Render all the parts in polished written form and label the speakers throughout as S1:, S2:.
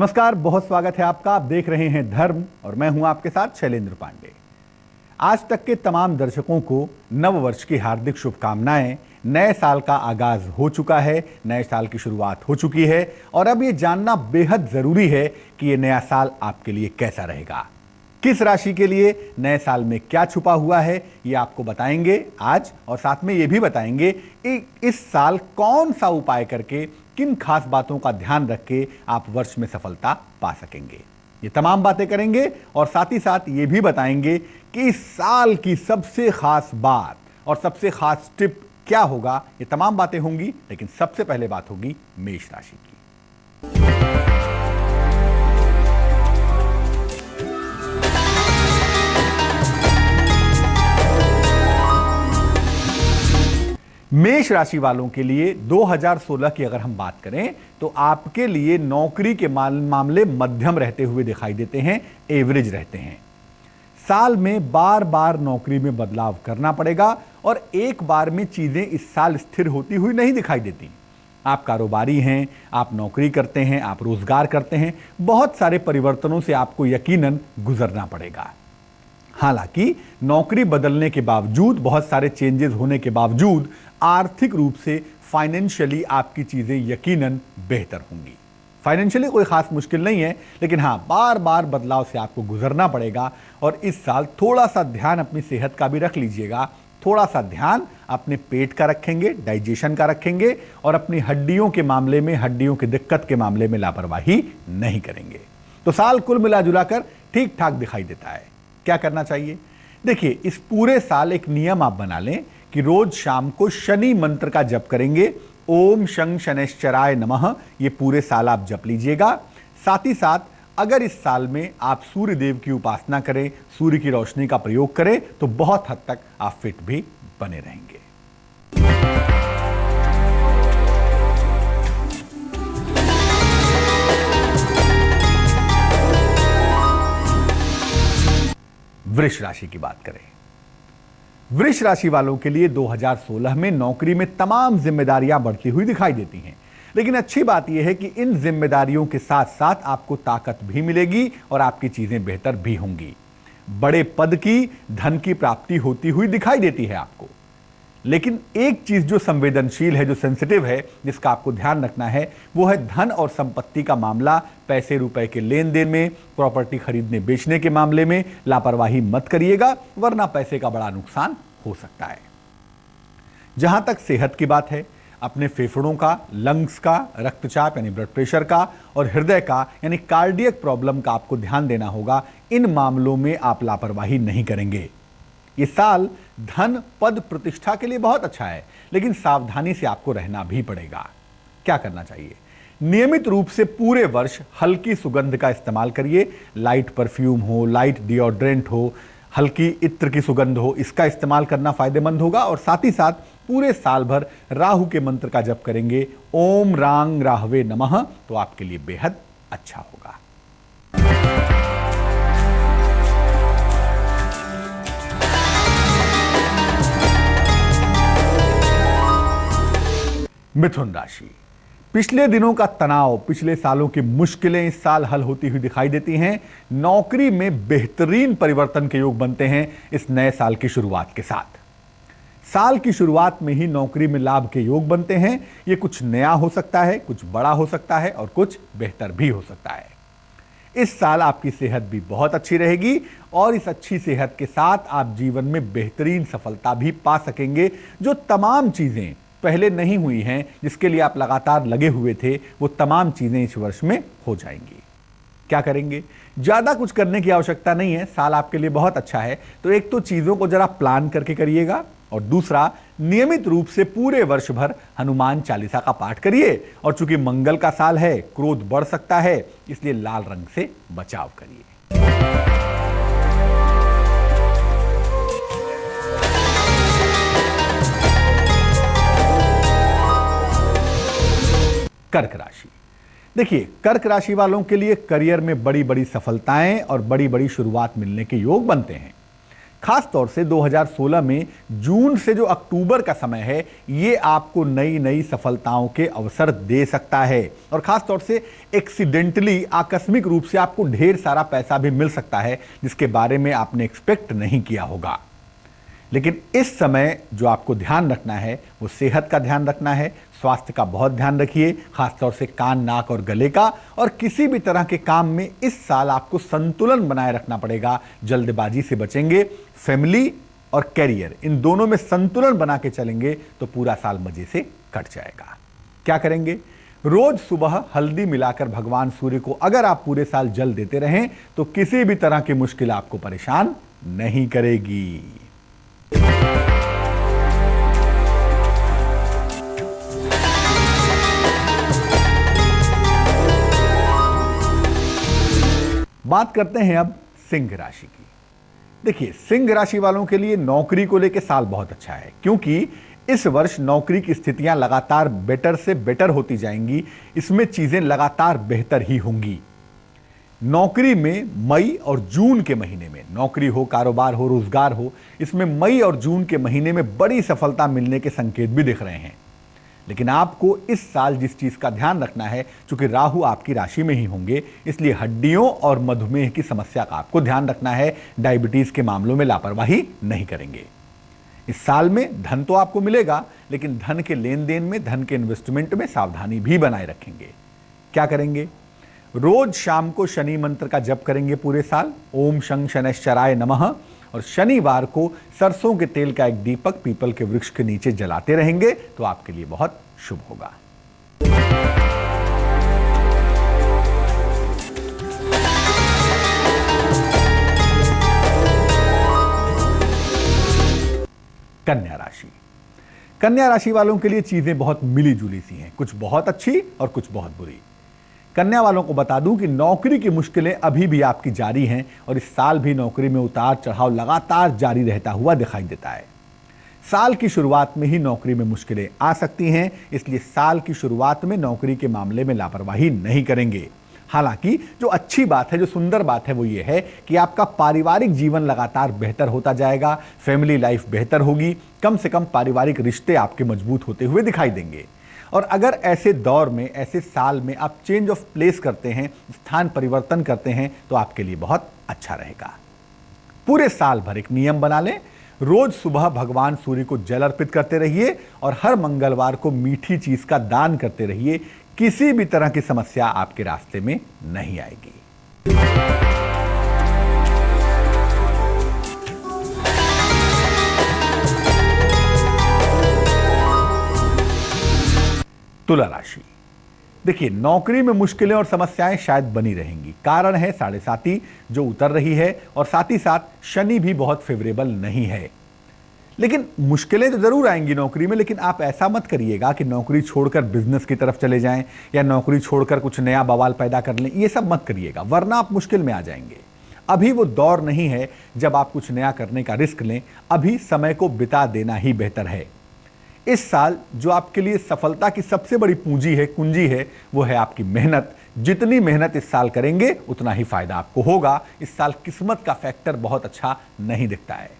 S1: नमस्कार, बहुत स्वागत है आपका। आप देख रहे हैं धर्म और मैं हूं आपके साथ शैलेंद्र पांडे। आज तक के तमाम दर्शकों को नव वर्ष की हार्दिक शुभकामनाएं। नए साल का आगाज हो चुका है, नए साल की शुरुआत हो चुकी है और अब ये जानना बेहद जरूरी है कि ये नया साल आपके लिए कैसा रहेगा। किस राशि के लिए नए साल में क्या छुपा हुआ है ये आपको बताएंगे आज, और साथ में ये भी बताएंगे कि इस साल कौन सा उपाय करके, किन खास बातों का ध्यान रख के आप वर्ष में सफलता पा सकेंगे। ये तमाम बातें करेंगे और साथ ही साथ ये भी बताएंगे कि इस साल की सबसे खास बात और सबसे खास टिप क्या होगा। ये तमाम बातें होंगी, लेकिन सबसे पहले बात होगी मेष राशि की। मेष राशि वालों के लिए 2016 की अगर हम बात करें तो आपके लिए नौकरी के मामले मध्यम रहते हुए दिखाई देते हैं, एवरेज रहते हैं। साल में बार बार नौकरी में बदलाव करना पड़ेगा और एक बार में चीजें इस साल स्थिर होती हुई नहीं दिखाई देती। आप कारोबारी हैं, आप नौकरी करते हैं, आप रोजगार करते हैं, बहुत सारे परिवर्तनों से आपको यकीनन गुजरना पड़ेगा। हालांकि नौकरी बदलने के बावजूद, बहुत सारे चेंजेस होने के बावजूद आर्थिक रूप से, फाइनेंशियली आपकी चीजें यकीनन बेहतर होंगी। फाइनेंशियली कोई खास मुश्किल नहीं है, लेकिन हाँ, बार बार बदलाव से आपको गुजरना पड़ेगा। और इस साल थोड़ा सा ध्यान अपनी सेहत का भी रख लीजिएगा। थोड़ा सा ध्यान अपने पेट का रखेंगे, डाइजेशन का रखेंगे और अपनी हड्डियों के मामले में, हड्डियों की दिक्कत के मामले में लापरवाही नहीं करेंगे। तो साल कुल मिला जुलाकर ठीक ठाक दिखाई देता है। क्या करना चाहिए? देखिए, इस पूरे साल एक नियम आप बना लें कि रोज शाम को शनि मंत्र का जप करेंगे। ओम शं शनैश्चराय नमः, ये पूरे साल आप जप लीजिएगा। साथ ही साथ अगर इस साल में आप सूर्य देव की उपासना करें, सूर्य की रोशनी का प्रयोग करें, तो बहुत हद तक आप फिट भी बने रहेंगे। वृष राशि की बात करें। वृष राशि वालों के लिए 2016 में नौकरी में तमाम जिम्मेदारियां बढ़ती हुई दिखाई देती हैं, लेकिन अच्छी बात यह है कि इन जिम्मेदारियों के साथ साथ आपको ताकत भी मिलेगी और आपकी चीजें बेहतर भी होंगी। बड़े पद की, धन की प्राप्ति होती हुई दिखाई देती है आपको। लेकिन एक चीज जो संवेदनशील है, जो सेंसिटिव है, जिसका आपको ध्यान रखना है, वो है धन और संपत्ति का मामला। पैसे रुपए के लेन देन में, प्रॉपर्टी खरीदने बेचने के मामले में लापरवाही मत करिएगा, वरना पैसे का बड़ा नुकसान हो सकता है। जहां तक सेहत की बात है, अपने फेफड़ों का, लंग्स का, रक्तचाप यानी ब्लड प्रेशर का और हृदय का यानी कार्डियक प्रॉब्लम का आपको ध्यान देना होगा। इन मामलों में आप लापरवाही नहीं करेंगे। ये साल धन, पद, प्रतिष्ठा के लिए बहुत अच्छा है, लेकिन सावधानी से आपको रहना भी पड़ेगा। क्या करना चाहिए? नियमित रूप से पूरे वर्ष हल्की सुगंध का इस्तेमाल करिए। लाइट परफ्यूम हो, लाइट डिओड्रेंट हो, हल्की इत्र की सुगंध हो, इसका इस्तेमाल करना फायदेमंद होगा। और साथ ही साथ पूरे साल भर राहु के मंत्र का जप करेंगे, ओम रांग राहवे नमः, तो आपके लिए बेहद अच्छा होगा। मिथुन राशि। पिछले दिनों का तनाव, पिछले सालों की मुश्किलें इस साल हल होती हुई दिखाई देती हैं। नौकरी में बेहतरीन परिवर्तन के योग बनते हैं इस नए साल की शुरुआत के साथ। साल की शुरुआत में ही नौकरी में लाभ के योग बनते हैं। ये कुछ नया हो सकता है, कुछ बड़ा हो सकता है और कुछ बेहतर भी हो सकता है। इस साल आपकी सेहत भी बहुत अच्छी रहेगी और इस अच्छी सेहत के साथ आप जीवन में बेहतरीन सफलता भी पा सकेंगे। जो तमाम चीजें पहले नहीं हुई हैं, जिसके लिए आप लगातार लगे हुए थे, वो तमाम चीजें इस वर्ष में हो जाएंगी। क्या करेंगे? ज्यादा कुछ करने की आवश्यकता नहीं है, साल आपके लिए बहुत अच्छा है। तो एक तो चीजों को जरा प्लान करके करिएगा और दूसरा, नियमित रूप से पूरे वर्ष भर हनुमान चालीसा का पाठ करिए। और चूंकि मंगल का साल है, क्रोध बढ़ सकता है, इसलिए लाल रंग से बचाव करिए। कर्क राशि। देखिए, कर्क राशि वालों के लिए करियर में बड़ी बड़ी सफलताएं और बड़ी बड़ी शुरुआत मिलने के योग बनते हैं। खास तौर से 2016 में जून से जो अक्टूबर का समय है, ये आपको नई नई सफलताओं के अवसर दे सकता है और खास तौर से एक्सीडेंटली, आकस्मिक रूप से आपको ढेर सारा पैसा भी मिल सकता है जिसके बारे में आपने एक्सपेक्ट नहीं किया होगा। लेकिन इस समय जो आपको ध्यान रखना है वो सेहत का ध्यान रखना है, स्वास्थ्य का बहुत ध्यान रखिए, खासतौर से कान, नाक और गले का। और किसी भी तरह के काम में इस साल आपको संतुलन बनाए रखना पड़ेगा, जल्दबाजी से बचेंगे। फैमिली और कैरियर, इन दोनों में संतुलन बना के चलेंगे तो पूरा साल मजे से कट जाएगा। क्या करेंगे? रोज सुबह हल्दी मिलाकर भगवान सूर्य को अगर आप पूरे साल जल देते रहें तो किसी भी तरह की मुश्किल आपको परेशान नहीं करेगी। बात करते हैं अब सिंह राशि की। देखिए, सिंह राशि वालों के लिए नौकरी को लेकर साल बहुत अच्छा है, क्योंकि इस वर्ष नौकरी की स्थितियां लगातार बेटर से बेटर होती जाएंगी। इसमें चीजें लगातार बेहतर ही होंगी। नौकरी में मई और जून के महीने में, नौकरी हो, कारोबार हो, रोजगार हो, इसमें मई और जून के महीने में बड़ी सफलता मिलने के संकेत भी दिख रहे हैं। लेकिन आपको इस साल जिस चीज का ध्यान रखना है, चूंकि राहु आपकी राशि में ही होंगे, इसलिए हड्डियों और मधुमेह की समस्या का आपको ध्यान रखना है। डायबिटीज के मामलों में लापरवाही नहीं करेंगे। इस साल में धन तो आपको मिलेगा, लेकिन धन के लेन देन में, धन के इन्वेस्टमेंट में सावधानी भी बनाए रखेंगे। क्या करेंगे? रोज शाम को शनि मंत्र का जप करेंगे पूरे साल, ओम शं शनैश्चराय नमः। और शनिवार को सरसों के तेल का एक दीपक पीपल के वृक्ष के नीचे जलाते रहेंगे तो आपके लिए बहुत शुभ होगा। कन्या राशि। कन्या राशि वालों के लिए चीजें बहुत मिली जुली सी हैं, कुछ बहुत अच्छी और कुछ बहुत बुरी। कन्या वालों को बता दूं कि नौकरी की मुश्किलें अभी भी आपकी जारी हैं और इस साल भी नौकरी में उतार चढ़ाव लगातार जारी रहता हुआ दिखाई देता है। साल की शुरुआत में ही नौकरी में मुश्किलें आ सकती हैं, इसलिए साल की शुरुआत में नौकरी के मामले में लापरवाही नहीं करेंगे। हालांकि जो अच्छी बात है, जो सुंदर बात है, वो ये है कि आपका पारिवारिक जीवन लगातार बेहतर होता जाएगा, फैमिली लाइफ बेहतर होगी, कम से कम पारिवारिक रिश्ते आपके मजबूत होते हुए दिखाई देंगे। और अगर ऐसे दौर में, ऐसे साल में आप चेंज ऑफ प्लेस करते हैं, स्थान परिवर्तन करते हैं, तो आपके लिए बहुत अच्छा रहेगा। पूरे साल भर एक नियम बना लें, रोज सुबह भगवान सूर्य को जल अर्पित करते रहिए और हर मंगलवार को मीठी चीज का दान करते रहिए। किसी भी तरह की समस्या आपके रास्ते में नहीं आएगी। तुला राशि। देखिए, नौकरी में मुश्किलें और समस्याएं शायद बनी रहेंगी। कारण है 7.5 जो उतर रही है और साथ ही साथ शनि भी बहुत फेवरेबल नहीं है। लेकिन मुश्किलें तो जरूर आएंगी नौकरी में, लेकिन आप ऐसा मत करिएगा कि नौकरी छोड़कर बिजनेस की तरफ चले जाएं या नौकरी छोड़कर कुछ नया बवाल पैदा कर लें। ये सब मत करिएगा, वरना आप मुश्किल में आ जाएंगे। अभी वो दौर नहीं है जब आप कुछ नया करने का रिस्क लें। अभी समय को बिता देना ही बेहतर है। इस साल जो आपके लिए सफलता की सबसे बड़ी पूंजी है, कुंजी है, वो है आपकी मेहनत। जितनी मेहनत इस साल करेंगे उतना ही फायदा आपको होगा। इस साल किस्मत का फैक्टर बहुत अच्छा नहीं दिखता है।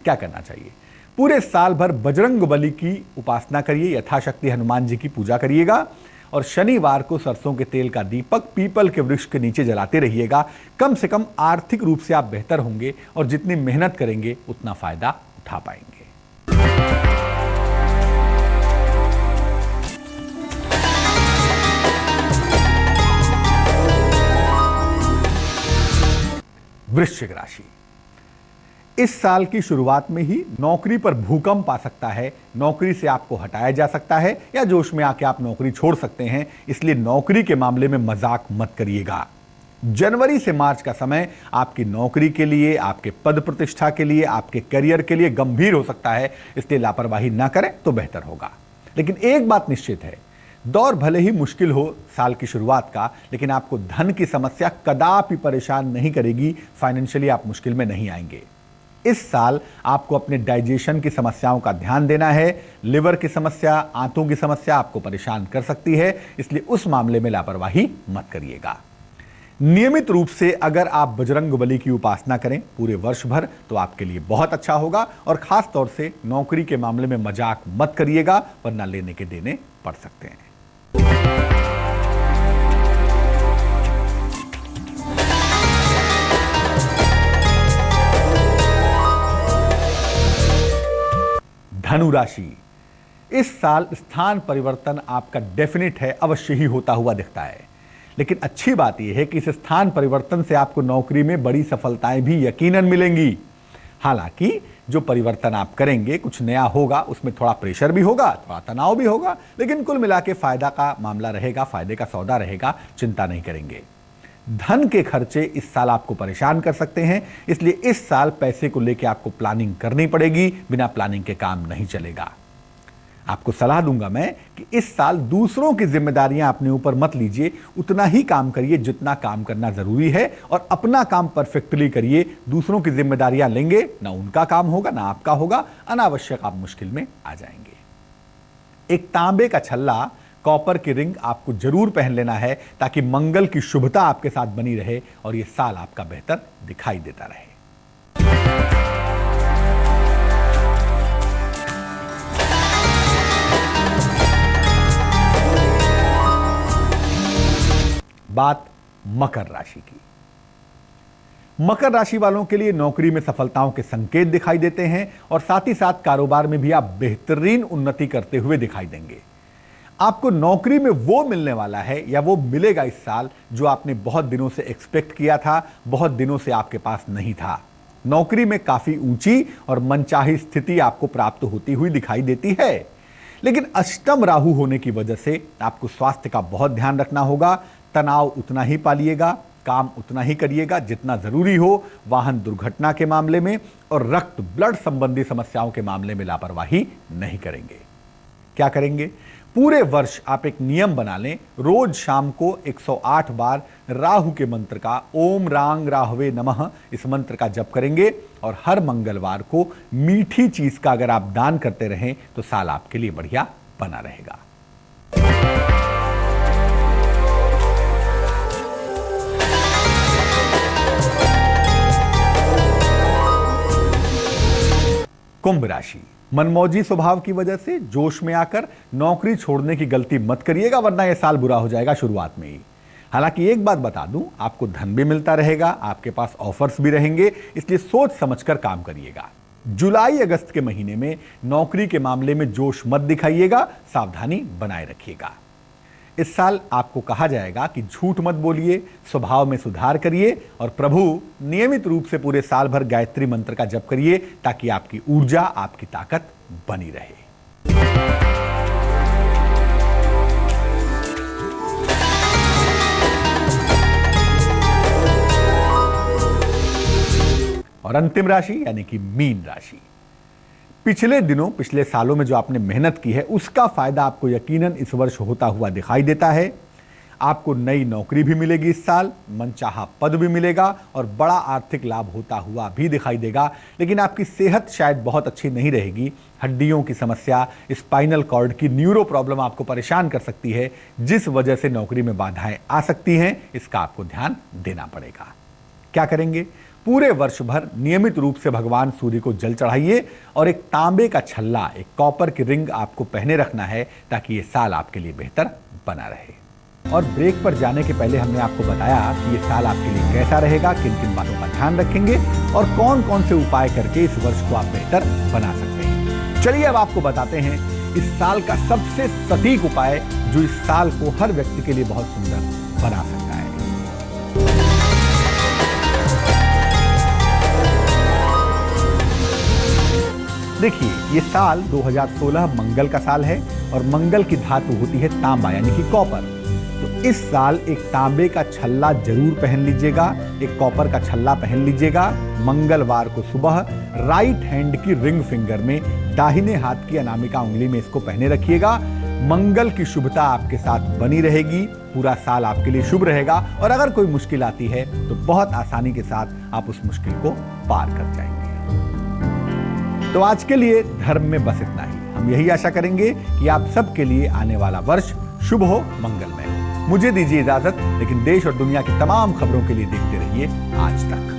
S1: क्या करना चाहिए? पूरे साल भर बजरंग बली की उपासना करिए, यथाशक्ति हनुमान जी की पूजा करिएगा और शनिवार को सरसों के तेल का दीपक पीपल के वृक्ष के नीचे जलाते रहिएगा। कम से कम आर्थिक रूप से आप बेहतर होंगे और जितनी मेहनत करेंगे उतना फायदा उठा पाएंगे। वृश्चिक राशि। इस साल की शुरुआत में ही नौकरी पर भूकंप आ सकता है। नौकरी से आपको हटाया जा सकता है या जोश में आके आप नौकरी छोड़ सकते हैं, इसलिए नौकरी के मामले में मजाक मत करिएगा। जनवरी से मार्च का समय आपकी नौकरी के लिए, आपके पद प्रतिष्ठा के लिए, आपके करियर के लिए गंभीर हो सकता है, इसलिए लापरवाही ना करें तो बेहतर होगा। लेकिन एक बात निश्चित है, दौर भले ही मुश्किल हो साल की शुरुआत का, लेकिन आपको धन की समस्या कदापि परेशान नहीं करेगी। फाइनेंशियली आप मुश्किल में नहीं आएंगे। इस साल आपको अपने डाइजेशन की समस्याओं का ध्यान देना है। लिवर की समस्या, आंतों की समस्या आपको परेशान कर सकती है, इसलिए उस मामले में लापरवाही मत करिएगा। नियमित रूप से अगर आप बजरंगबली की उपासना करें पूरे वर्ष भर तो आपके लिए बहुत अच्छा होगा। और खास तौर से नौकरी के मामले में मजाक मत करिएगा, वरना लेने के देने पड़ सकते हैं। धनु राशि, इस साल स्थान परिवर्तन आपका डेफिनेट है, अवश्य ही होता हुआ दिखता है। लेकिन अच्छी बात यह है कि इस स्थान परिवर्तन से आपको नौकरी में बड़ी सफलताएं भी यकीनन मिलेंगी। हालांकि जो परिवर्तन आप करेंगे कुछ नया होगा, उसमें थोड़ा प्रेशर भी होगा, थोड़ा तनाव भी होगा, लेकिन कुल मिला के फायदा का मामला रहेगा, फायदे का सौदा रहेगा, चिंता नहीं करेंगे। धन के खर्चे इस साल आपको परेशान कर सकते हैं, इसलिए इस साल पैसे को लेकर आपको प्लानिंग करनी पड़ेगी, बिना प्लानिंग के काम नहीं चलेगा। आपको सलाह दूंगा मैं कि इस साल दूसरों की जिम्मेदारियां अपने ऊपर मत लीजिए, उतना ही काम करिए जितना काम करना जरूरी है, और अपना काम परफेक्टली करिए। दूसरों की जिम्मेदारियां लेंगे ना उनका काम होगा ना आपका होगा, अनावश्यक आप मुश्किल में आ जाएंगे। एक तांबे का छल्ला, कॉपर की रिंग आपको जरूर पहन लेना है, ताकि मंगल की शुभता आपके साथ बनी रहे और यह साल आपका बेहतर दिखाई देता रहे। बात मकर राशि की। मकर राशि वालों के लिए नौकरी में सफलताओं के संकेत दिखाई देते हैं, और साथ ही साथ कारोबार में भी आप बेहतरीन उन्नति करते हुए दिखाई देंगे। आपको नौकरी में वो मिलने वाला है या वो मिलेगा इस साल जो आपने बहुत दिनों से एक्सपेक्ट किया था, बहुत दिनों से आपके पास नहीं था। नौकरी में काफी ऊंची और मनचाही स्थिति आपको प्राप्त होती हुई दिखाई देती है, लेकिन अष्टम राहु होने की वजह से आपको स्वास्थ्य का बहुत ध्यान रखना होगा। तनाव उतना ही पालिएगा, काम उतना ही करिएगा जितना जरूरी हो। वाहन दुर्घटना के मामले में और रक्त ब्लड संबंधी समस्याओं के मामले में लापरवाही नहीं करेंगे। क्या करेंगे? पूरे वर्ष आप एक नियम बना लें, रोज शाम को 108 बार राहु के मंत्र का ओम रांग राहवे नमः इस मंत्र का जप करेंगे, और हर मंगलवार को मीठी चीज का अगर आप दान करते रहें तो साल आपके लिए बढ़िया बना रहेगा। कुंभ राशि, मनमौजी स्वभाव की वजह से जोश में आकर नौकरी छोड़ने की गलती मत करिएगा, वरना यह साल बुरा हो जाएगा शुरुआत में ही। हालांकि एक बात बता दूं, आपको धन भी मिलता रहेगा, आपके पास ऑफर्स भी रहेंगे, इसलिए सोच समझकर काम करिएगा। जुलाई अगस्त के महीने में नौकरी के मामले में जोश मत दिखाइएगा, सावधानी बनाए रखिएगा। इस साल आपको कहा जाएगा कि झूठ मत बोलिए, स्वभाव में सुधार करिए, और प्रभु नियमित रूप से पूरे साल भर गायत्री मंत्र का जप करिए, ताकि आपकी ऊर्जा, आपकी ताकत बनी रहे। और अंतिम राशि यानी कि मीन राशि। पिछले दिनों, पिछले सालों में जो आपने मेहनत की है उसका फायदा आपको यकीनन इस वर्ष होता हुआ दिखाई देता है। आपको नई नौकरी भी मिलेगी इस साल, मनचाहा पद भी मिलेगा और बड़ा आर्थिक लाभ होता हुआ भी दिखाई देगा। लेकिन आपकी सेहत शायद बहुत अच्छी नहीं रहेगी। हड्डियों की समस्या, स्पाइनल कॉर्ड की न्यूरो प्रॉब्लम आपको परेशान कर सकती है, जिस वजह से नौकरी में बाधाएं आ सकती हैं। इसका आपको ध्यान देना पड़ेगा। क्या करेंगे? पूरे वर्ष भर नियमित रूप से भगवान सूर्य को जल चढ़ाइए, और एक तांबे का छल्ला, एक कॉपर की रिंग आपको पहने रखना है, ताकि ये साल आपके लिए बेहतर बना रहे। और ब्रेक पर जाने के पहले हमने आपको बताया कि ये साल आपके लिए कैसा रहेगा, किन किन बातों का ध्यान रखेंगे और कौन कौन से उपाय करके इस वर्ष को आप बेहतर बना सकते हैं। चलिए अब आपको बताते हैं इस साल का सबसे सटीक उपाय, जो इस साल को हर व्यक्ति के लिए बहुत सुंदर बना सकता है। देखिए, ये साल 2016 मंगल का साल है, और मंगल की धातु होती है तांबा यानी कि कॉपर। तो इस साल एक तांबे का छल्ला जरूर पहन लीजिएगा, एक कॉपर का छल्ला पहन लीजिएगा। मंगलवार को सुबह राइट हैंड की रिंग फिंगर में, दाहिने हाथ की अनामिका उंगली में इसको पहने रखिएगा। मंगल की शुभता आपके साथ बनी रहेगी, पूरा साल आपके लिए शुभ रहेगा, और अगर कोई मुश्किल आती है तो बहुत आसानी के साथ आप उस मुश्किल को पार कर जाएंगे। तो आज के लिए धर्म में बस इतना ही। हम यही आशा करेंगे कि आप सबके लिए आने वाला वर्ष शुभ हो, मंगलमय हो। मुझे दीजिए इजाजत, लेकिन देश और दुनिया की तमाम खबरों के लिए देखते रहिए आज तक।